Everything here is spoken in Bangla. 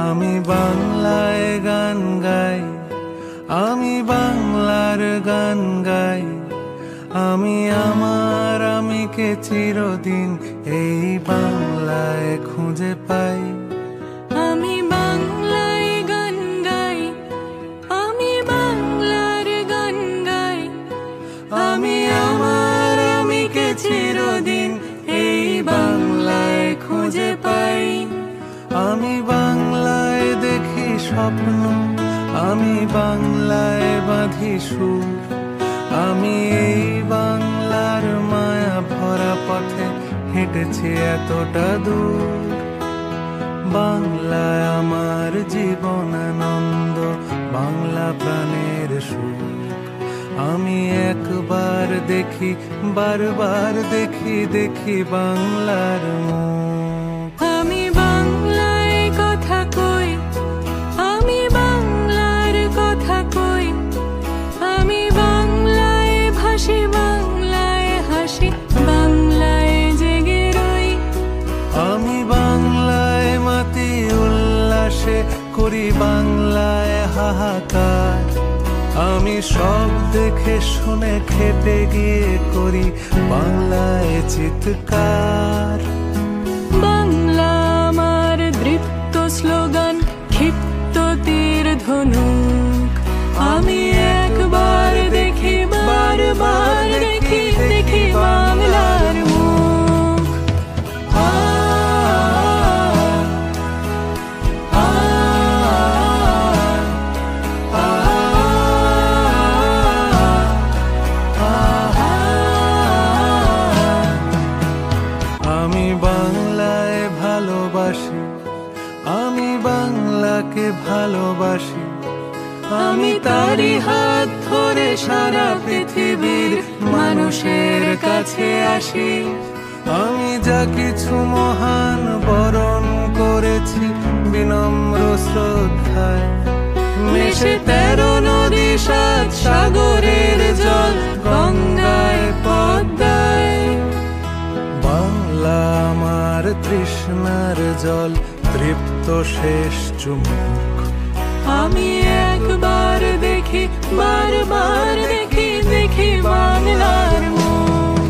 আমি বাংলায় গান গাই, আমি বাংলার গান গাই। আমি আমার আমিকে চিরদিন এই বাংলায় খুঁজে পাই। আমি বাংলায় গান গাই, আমি বাংলার গান গাই। আমি আমার আমিকে চিরদিন এই বাংলায় খুঁজে পাই। আমি বাংলায় দেখি স্বপ্ন, আমি বাংলায় বাঁধি সুর। আমি এই বাংলার মায়া ভরা পথে হেঁটেছি এতটা দূর। বাংলায় আমার জীবন আনন্দ, বাংলা প্রাণের সুর। আমি একবার দেখি, বারবার দেখি, দেখি বাংলার মুখ। আমি বাংলায় কথা কই, আমি বাংলার কথা কই। আমি বাংলায় ভাসি, বাংলায় হাসি, বাংলায় জেগে রই। আমি বাংলায় মাতি উল্লাসে করি, বাংলায় হাহাকার। আমি সব দেখে শুনে খেপে গিয়ে করি বাংলায় চিৎকার। বাংলা আমার দৃপ্ত স্লোগান, ক্ষিপ্ত তীর ধনুক। আমি একবার দেখি, বারবার দেখি, দেখি বাংলার মুখ। আমি বাংলায় ভালোবাসি, আমি বাংলাকে ভালোবাসি। আমি তারই হাত ধরে সারা পৃথিবীর মানুষের কাছে আসি। আমি যা কিছু মহান বরণ করেছি বিনম্র শ্রদ্ধায়। মেশে 13 নদী 7 সাগরের জল, গঙ্গায় পদ্মায়। বাংলা আমার তৃষ্ণার জল, তৃপ্ত শেষ চুমুক। আমি একবার দেখি, বারবার দেখি, দেখি বাংলার মুখ।